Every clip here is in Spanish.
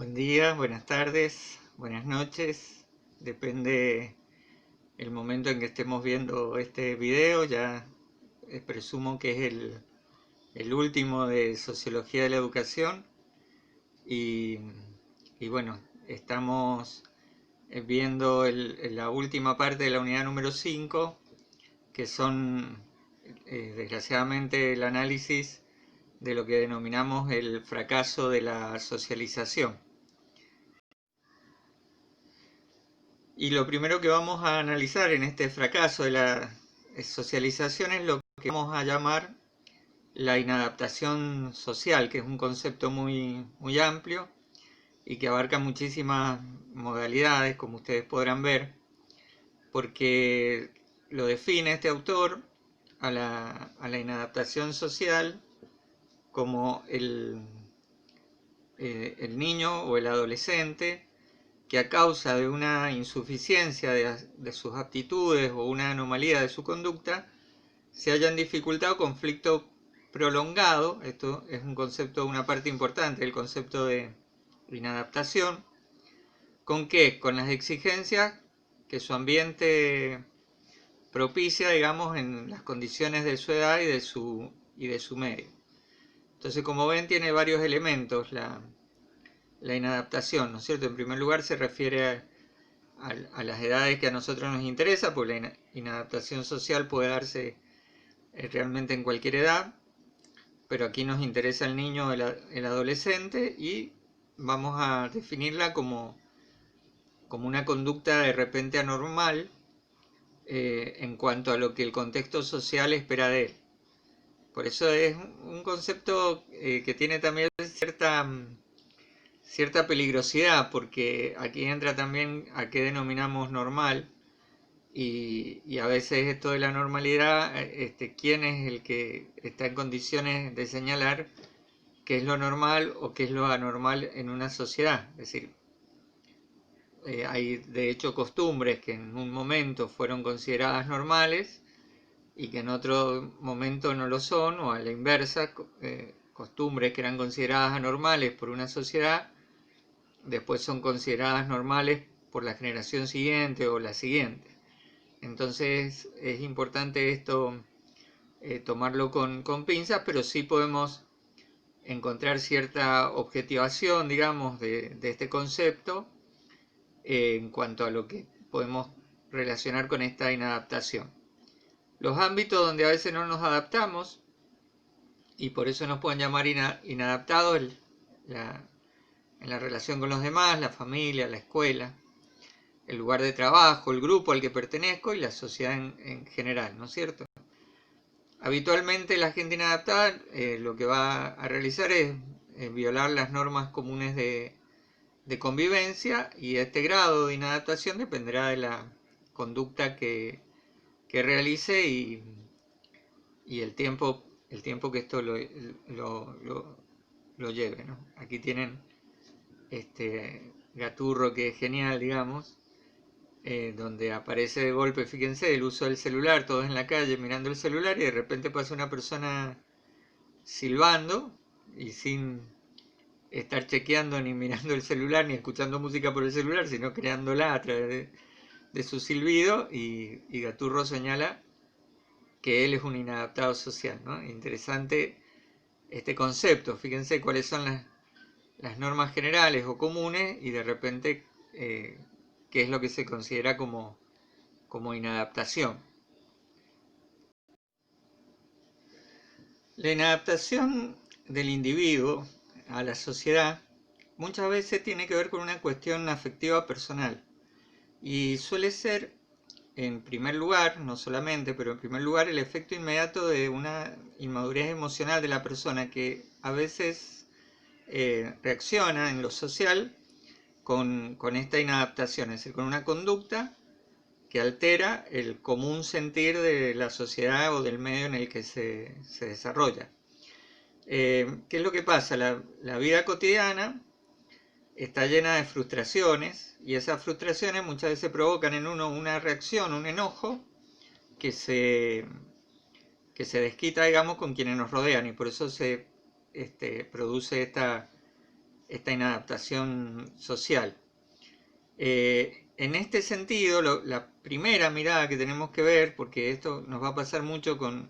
Buen día, buenas tardes, buenas noches. Depende el momento en que estemos viendo este video. Ya presumo que es el último de Sociología de la Educación. Y, y bueno, estamos viendo la última parte de la unidad número 5, que son desgraciadamente el análisis de lo que denominamos el fracaso de la socialización. Y lo primero que vamos a analizar en este fracaso de la socialización es lo que vamos a llamar la inadaptación social, que es un concepto muy amplio y que abarca muchísimas modalidades, como ustedes podrán ver, porque lo define este autor a la inadaptación social como el niño o el adolescente que a causa de una insuficiencia de sus aptitudes o una anomalía de su conducta se hayan dificultado conflicto prolongado. Esto es un concepto, una parte importante del concepto de inadaptación. ¿Con qué? Con las exigencias que su ambiente propicia, digamos, en las condiciones de su edad y de su medio. Entonces, como ven, tiene varios elementos la inadaptación, ¿no es cierto? En primer lugar, se refiere a las edades que a nosotros nos interesa, porque la inadaptación social puede darse realmente en cualquier edad, pero aquí nos interesa el niño o el adolescente, y vamos a definirla como una conducta de repente anormal en cuanto a lo que el contexto social espera de él. Por eso es un concepto que tiene también cierta peligrosidad, porque aquí entra también a qué denominamos normal, y a veces esto de la normalidad, ¿quién es el que está en condiciones de señalar qué es lo normal o qué es lo anormal en una sociedad? Es decir, hay de hecho costumbres que en un momento fueron consideradas normales y que en otro momento no lo son, o a la inversa, costumbres que eran consideradas anormales por una sociedad después son consideradas normales por la generación siguiente o la siguiente. Entonces es importante esto tomarlo con pinzas, pero sí podemos encontrar cierta objetivación, digamos, de este concepto en cuanto a lo que podemos relacionar con esta inadaptación. Los ámbitos donde a veces no nos adaptamos, y por eso nos pueden llamar inadaptados, en la relación con los demás, la familia, la escuela, el lugar de trabajo, el grupo al que pertenezco y la sociedad en general, ¿no es cierto? Habitualmente la gente inadaptada lo que va a realizar es violar las normas comunes de convivencia, y este grado de inadaptación dependerá de la conducta que realice y el tiempo que esto lo lleve, ¿no? Aquí tienen este gaturro que es genial, digamos, donde aparece de golpe, fíjense, el uso del celular, todos en la calle mirando el celular, y de repente pasa una persona silbando y sin estar chequeando ni mirando el celular ni escuchando música por el celular, sino creándola a través de su silbido, y Gaturro señala que él es un inadaptado social, ¿no? Interesante este concepto. Fíjense cuáles son las normas generales o comunes, y de repente qué es lo que se considera como inadaptación. La inadaptación del individuo a la sociedad muchas veces tiene que ver con una cuestión afectiva personal, y suele ser, en primer lugar, no solamente, pero en primer lugar, el efecto inmediato de una inmadurez emocional de la persona, que a veces reacciona en lo social con esta inadaptación, es decir, con una conducta que altera el común sentir de la sociedad o del medio en el que se desarrolla. ¿Qué es lo que pasa? La vida cotidiana está llena de frustraciones, y esas frustraciones muchas veces provocan en uno una reacción, un enojo que se desquita, digamos, con quienes nos rodean, y por eso se produce esta inadaptación social. En este sentido, la primera mirada que tenemos que ver, porque esto nos va a pasar mucho con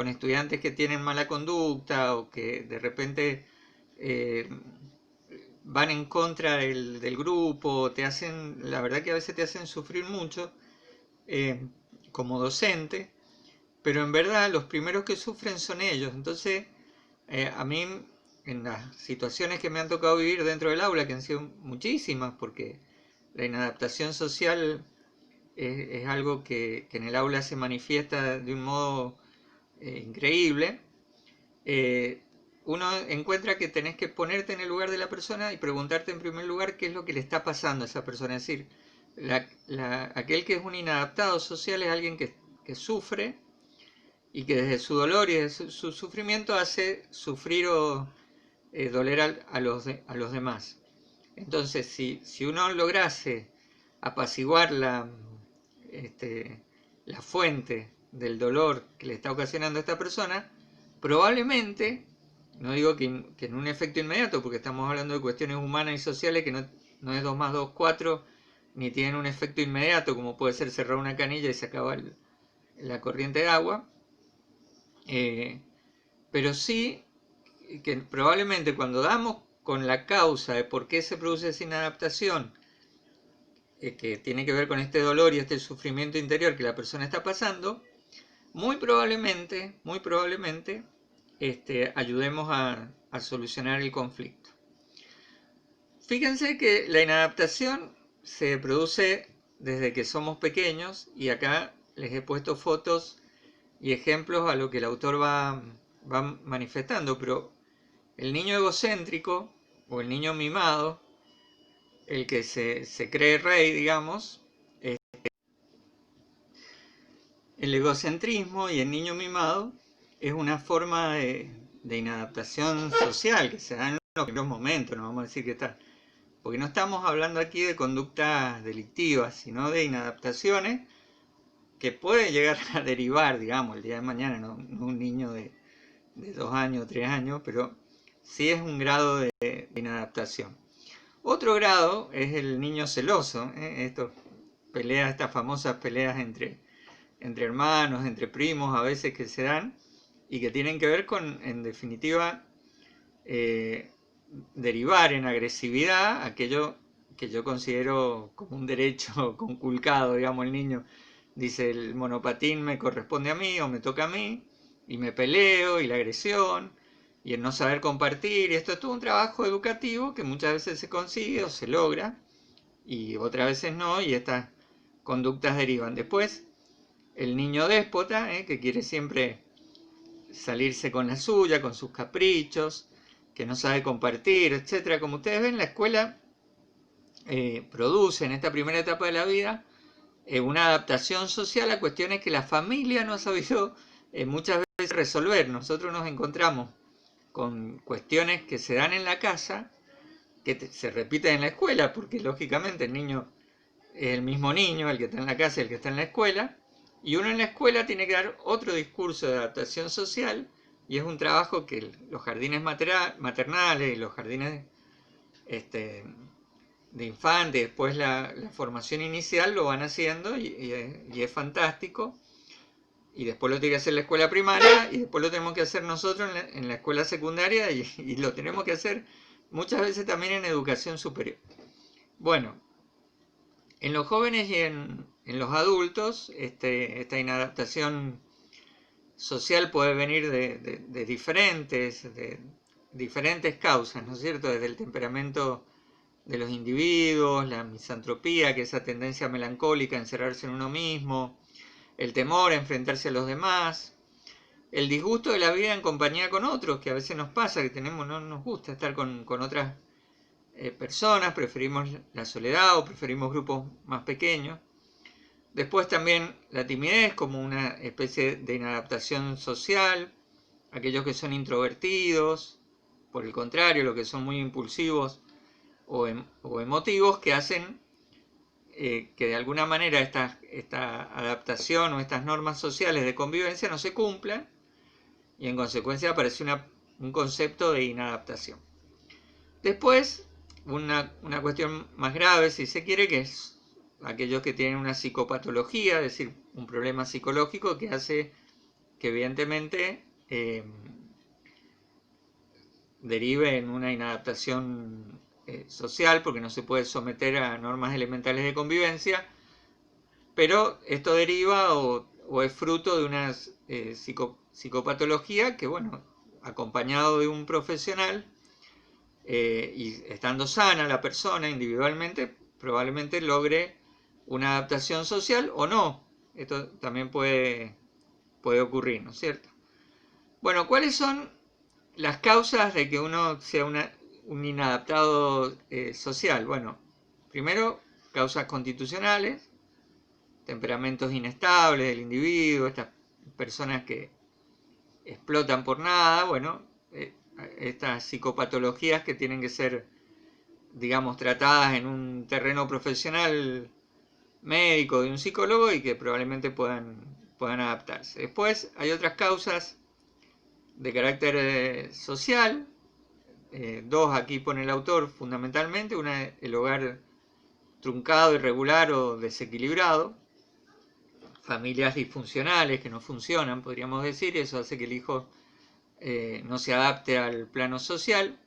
estudiantes que tienen mala conducta o que de repente van en contra del grupo, la verdad que a veces te hacen sufrir mucho como docente, pero en verdad los primeros que sufren son ellos. Entonces, a mí, en las situaciones que me han tocado vivir dentro del aula, que han sido muchísimas, porque la inadaptación social es algo que en el aula se manifiesta de un modo increíble, uno encuentra que tenés que ponerte en el lugar de la persona y preguntarte en primer lugar qué es lo que le está pasando a esa persona. Es decir, aquel que es un inadaptado social es alguien que sufre y que desde su dolor y desde su sufrimiento hace sufrir o doler a los demás. Entonces, si uno lograse apaciguar la fuente del dolor que le está ocasionando a esta persona, probablemente, no digo que en un efecto inmediato, porque estamos hablando de cuestiones humanas y sociales que no es 2 más 2, 4, ni tienen un efecto inmediato, como puede ser cerrar una canilla y se acaba la corriente de agua, pero sí que probablemente cuando damos con la causa de por qué se produce esa inadaptación, que tiene que ver con este dolor y este sufrimiento interior que la persona está pasando, muy probablemente ayudemos a solucionar el conflicto. Fíjense que la inadaptación se produce desde que somos pequeños, y acá les he puesto fotos y ejemplos a lo que el autor va manifestando, pero el niño egocéntrico o el niño mimado, el que se cree rey, digamos, el egocentrismo y el niño mimado es una forma de inadaptación social que se da en los primeros momentos, no vamos a decir que está, porque no estamos hablando aquí de conductas delictivas, sino de inadaptaciones que pueden llegar a derivar, digamos, el día de mañana, no un niño de 2 años, 3 años, pero sí es un grado de inadaptación. Otro grado es el niño celoso, estas famosas peleas entre hermanos, entre primos, a veces que se dan, y que tienen que ver con, en definitiva, derivar en agresividad aquello que yo considero como un derecho conculcado, digamos. El niño dice: el monopatín me corresponde a mí o me toca a mí, y me peleo, y la agresión, y el no saber compartir, y esto es todo un trabajo educativo que muchas veces se consigue o se logra, y otras veces no, y estas conductas derivan. Después, el niño déspota, que quiere siempre salirse con la suya, con sus caprichos, que no sabe compartir, etc. Como ustedes ven, la escuela produce en esta primera etapa de la vida una adaptación social a cuestiones que la familia no ha sabido muchas veces resolver. Nosotros nos encontramos con cuestiones que se dan en la casa, que se repiten en la escuela, porque lógicamente el niño es el mismo niño, el que está en la casa y el que está en la escuela, y uno en la escuela tiene que dar otro discurso de adaptación social, y es un trabajo que los jardines maternales y los jardines de infantes, después la formación inicial lo van haciendo, y es fantástico, y después lo tiene que hacer la escuela primaria, y después lo tenemos que hacer nosotros en la escuela secundaria, y lo tenemos que hacer muchas veces también en educación superior. Bueno, en los jóvenes y en los adultos, esta inadaptación social puede venir de diferentes causas, ¿no es cierto? Desde el temperamento de los individuos, la misantropía, que es esa tendencia melancólica a encerrarse en uno mismo, el temor a enfrentarse a los demás, el disgusto de la vida en compañía con otros, que a veces nos pasa, que no nos gusta estar con otras personas, preferimos la soledad o preferimos grupos más pequeños. Después también la timidez como una especie de inadaptación social, aquellos que son introvertidos, por el contrario, los que son muy impulsivos o emotivos, que hacen que de alguna manera esta adaptación o estas normas sociales de convivencia no se cumplan, y en consecuencia aparece un concepto de inadaptación. Después, una cuestión más grave, si se quiere, que es aquellos que tienen una psicopatología, es decir, un problema psicológico que hace que evidentemente derive en una inadaptación social, porque no se puede someter a normas elementales de convivencia, pero esto deriva o es fruto de una psicopatología que, bueno, acompañado de un profesional y estando sana la persona individualmente, probablemente logre una adaptación social o no. Esto también puede ocurrir, ¿no es cierto? Bueno, ¿cuáles son las causas de que uno sea un inadaptado social? Bueno, primero, causas constitucionales, temperamentos inestables del individuo, estas personas que explotan por nada, bueno, estas psicopatologías que tienen que ser, digamos, tratadas en un terreno profesional médico de un psicólogo y que probablemente puedan adaptarse. Después hay otras causas de carácter social, dos aquí pone el autor fundamentalmente, una el hogar truncado, irregular o desequilibrado, familias disfuncionales que no funcionan, podríamos decir, y eso hace que el hijo no se adapte al plano social.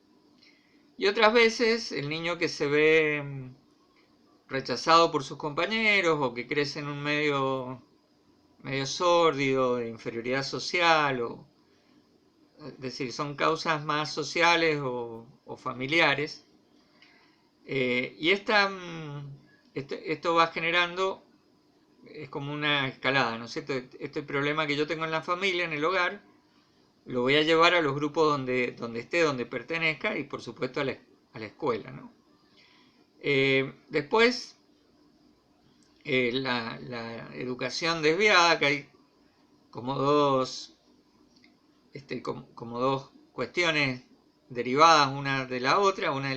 Y otras veces el niño que se ve rechazado por sus compañeros o que crece en un medio sórdido, de inferioridad social, es decir, son causas más sociales o familiares. Y esto va generando, es como una escalada, ¿no es cierto? Este problema que yo tengo en la familia, en el hogar, lo voy a llevar a los grupos donde esté, donde pertenezca y por supuesto a la escuela, ¿no? Después, la educación desviada, que hay como como dos cuestiones derivadas una de la otra. Una,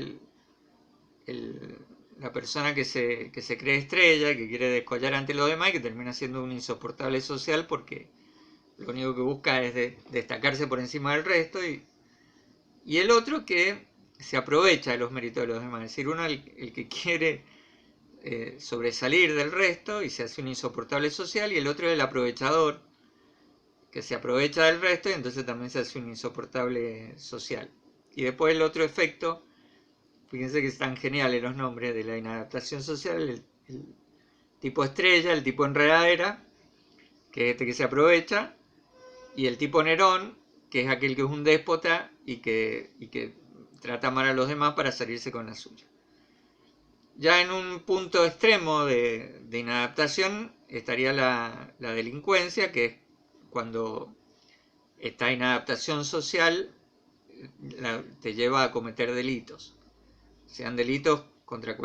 la persona que se cree estrella, que quiere descollar ante los demás y que termina siendo un insoportable social porque lo único que busca es destacarse por encima del resto. Y el otro que se aprovecha de los méritos de los demás. Es decir, uno el que quiere sobresalir del resto y se hace un insoportable social, y el otro es el aprovechador que se aprovecha del resto y entonces también se hace un insoportable social. Y después el otro efecto, fíjense que están geniales los nombres de la inadaptación social, el tipo estrella, el tipo enredadera, que es este que se aprovecha, y el tipo Nerón, que es aquel que es un déspota y que trata mal a los demás para salirse con la suya. Ya en un punto extremo de inadaptación estaría la delincuencia, que es cuando esta inadaptación social te lleva a cometer delitos, sean delitos contra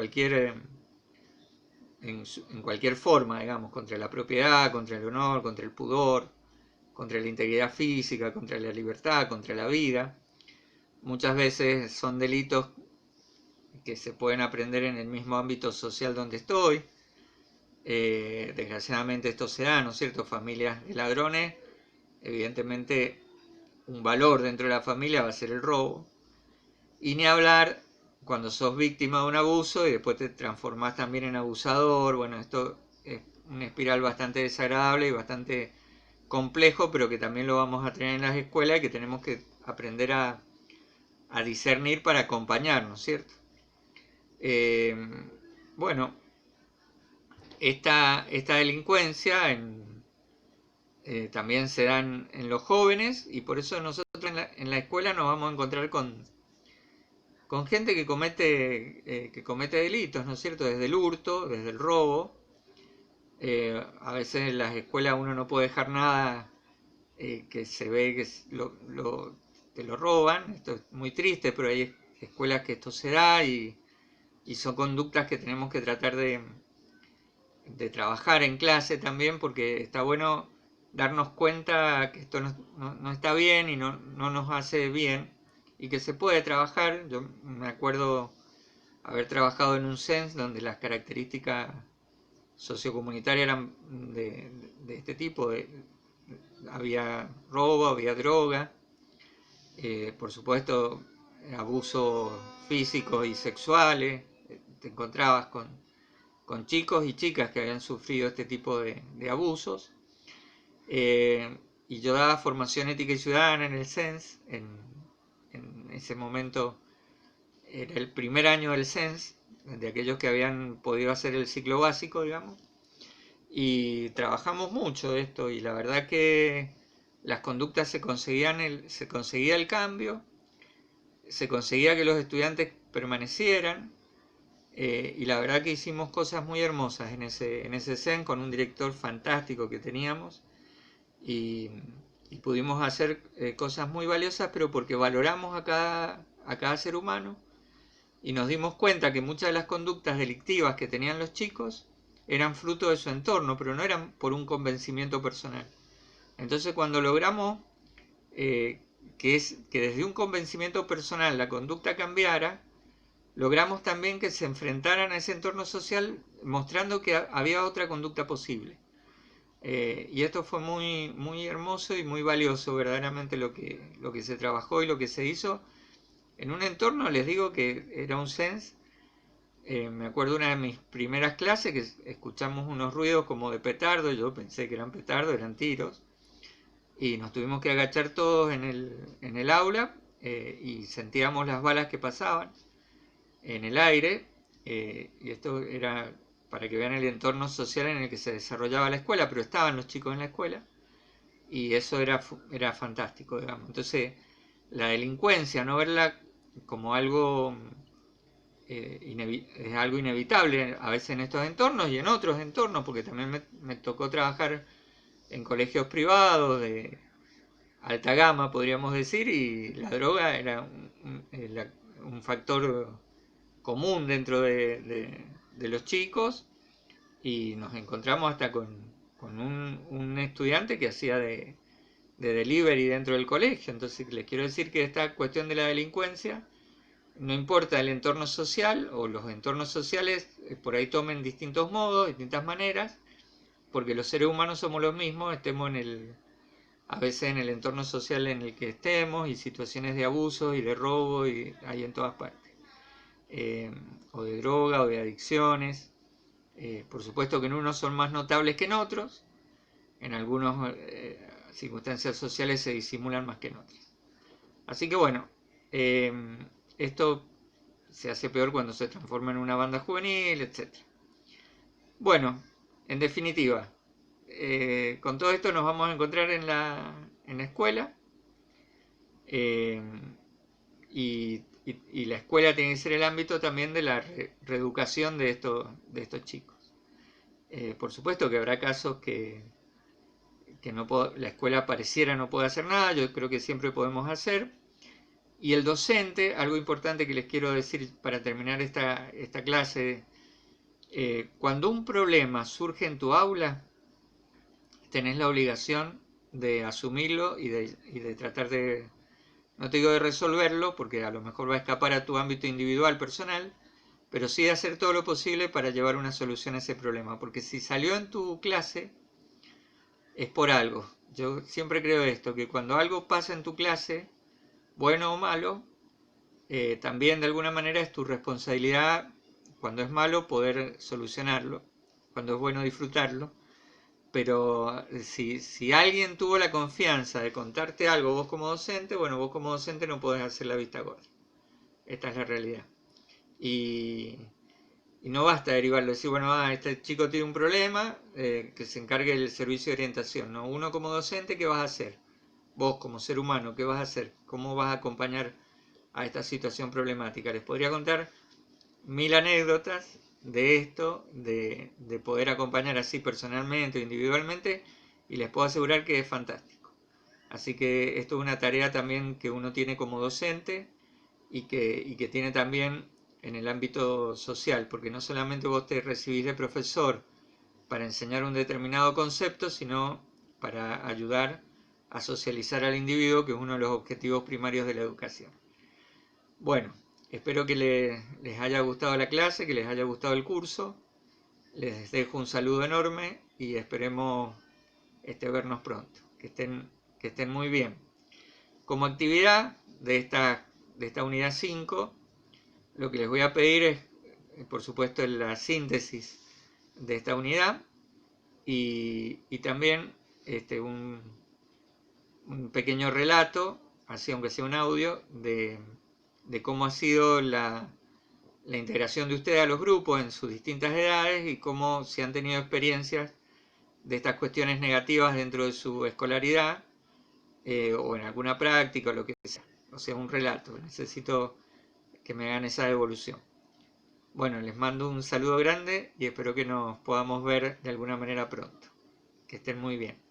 en cualquier forma, digamos, contra la propiedad, contra el honor, contra el pudor, contra la integridad física, contra la libertad, contra la vida. Muchas veces son delitos que se pueden aprender en el mismo ámbito social donde estoy. Desgraciadamente esto se da, ¿no es cierto? Familias de ladrones, evidentemente un valor dentro de la familia va a ser el robo. Y ni hablar cuando sos víctima de un abuso y después te transformás también en abusador. Bueno, esto es una espiral bastante desagradable y bastante complejo, pero que también lo vamos a tener en las escuelas y que tenemos que aprender a discernir para acompañarnos, ¿cierto? Bueno, esta delincuencia también se da en los jóvenes, y por eso nosotros en la escuela nos vamos a encontrar con gente que comete delitos, ¿no es cierto? Desde el hurto, desde el robo. A veces en las escuelas uno no puede dejar nada que se ve que te lo roban. Esto es muy triste, pero hay escuelas que esto se da y son conductas que tenemos que tratar de trabajar en clase también, porque está bueno darnos cuenta que esto no está bien y no nos hace bien y que se puede trabajar. Yo me acuerdo haber trabajado en un CENS donde las características sociocomunitarias eran de este tipo. Había robo, había droga, por supuesto abusos físicos y sexuales, te encontrabas con chicos y chicas que habían sufrido este tipo de abusos. Y yo daba formación ética y ciudadana en el CENS, en ese momento era el primer año del CENS, de aquellos que habían podido hacer el ciclo básico, digamos, y trabajamos mucho de esto, y la verdad que las conductas se conseguía el cambio, se conseguía que los estudiantes permanecieran, y la verdad que hicimos cosas muy hermosas en ese CEN con un director fantástico que teníamos, y, y pudimos hacer cosas muy valiosas, pero porque valoramos a cada ser humano, y nos dimos cuenta que muchas de las conductas delictivas que tenían los chicos eran fruto de su entorno, pero no eran por un convencimiento personal. Entonces, cuando logramos que desde un convencimiento personal la conducta cambiara, logramos también que se enfrentaran a ese entorno social mostrando que había otra conducta posible. Y esto fue muy, muy hermoso y muy valioso, verdaderamente lo que se trabajó y lo que se hizo en un entorno, les digo que era un CENS. Me acuerdo una de mis primeras clases que escuchamos unos ruidos como de petardo, yo pensé que eran petardos, eran tiros, y nos tuvimos que agachar todos en el aula, y sentíamos las balas que pasaban en el aire, y esto era para que vean el entorno social en el que se desarrollaba la escuela, pero estaban los chicos en la escuela, y eso era fantástico, digamos. Entonces, la delincuencia, no verla como algo es algo inevitable a veces en estos entornos y en otros entornos, porque también me tocó trabajar en colegios privados de alta gama, podríamos decir, y la droga era un factor común dentro de los chicos, y nos encontramos hasta con un estudiante que hacía de delivery dentro del colegio. Entonces les quiero decir que esta cuestión de la delincuencia, no importa el entorno social o los entornos sociales, por ahí tomen distintos modos, distintas maneras, porque los seres humanos somos los mismos, estemos a veces en el entorno social en el que estemos, y situaciones de abuso y de robo y hay en todas partes, o de droga o de adicciones. Por supuesto que en unos son más notables que en otros, en algunas circunstancias sociales se disimulan más que en otras. Así que bueno, esto se hace peor cuando se transforma en una banda juvenil, etc. Bueno, en definitiva, con todo esto nos vamos a encontrar en la escuela, eh, y la escuela tiene que ser el ámbito también de la reeducación de estos chicos. Por supuesto que habrá casos que la escuela pareciera no puede hacer nada, yo creo que siempre podemos hacer. Y el docente, algo importante que les quiero decir para terminar esta clase, cuando un problema surge en tu aula, tenés la obligación de asumirlo y de tratar de, no te digo de resolverlo, porque a lo mejor va a escapar a tu ámbito individual, personal, pero sí de hacer todo lo posible para llevar una solución a ese problema, porque si salió en tu clase, es por algo. Yo siempre creo esto, que cuando algo pasa en tu clase, bueno o malo, también de alguna manera es tu responsabilidad, cuando es malo, poder solucionarlo, cuando es bueno, disfrutarlo. Pero si alguien tuvo la confianza de contarte algo vos como docente, bueno, vos como docente no podés hacer la vista gorda. Esta es la realidad. Y no basta derivarlo, decir, bueno, este chico tiene un problema, que se encargue el servicio de orientación. No, uno como docente, ¿qué vas a hacer? Vos como ser humano, ¿qué vas a hacer? ¿Cómo vas a acompañar a esta situación problemática? Les podría contar 1000 anécdotas de esto, de poder acompañar así personalmente o individualmente, y les puedo asegurar que es fantástico. Así que esto es una tarea también que uno tiene como docente, y que tiene también en el ámbito social, porque no solamente vos te recibís de profesor para enseñar un determinado concepto, sino para ayudar a socializar al individuo, que es uno de los objetivos primarios de la educación. Bueno, espero que les haya gustado la clase, que les haya gustado el curso. Les dejo un saludo enorme y esperemos vernos pronto. Que estén muy bien. Como actividad de estas de esta unidad 5, lo que les voy a pedir es, por supuesto, la síntesis de esta unidad y también un pequeño relato, así aunque sea un audio, de cómo ha sido la integración de ustedes a los grupos en sus distintas edades y cómo se han tenido experiencias de estas cuestiones negativas dentro de su escolaridad o en alguna práctica o lo que sea. O sea, un relato. Necesito que me hagan esa devolución. Bueno, les mando un saludo grande y espero que nos podamos ver de alguna manera pronto. Que estén muy bien.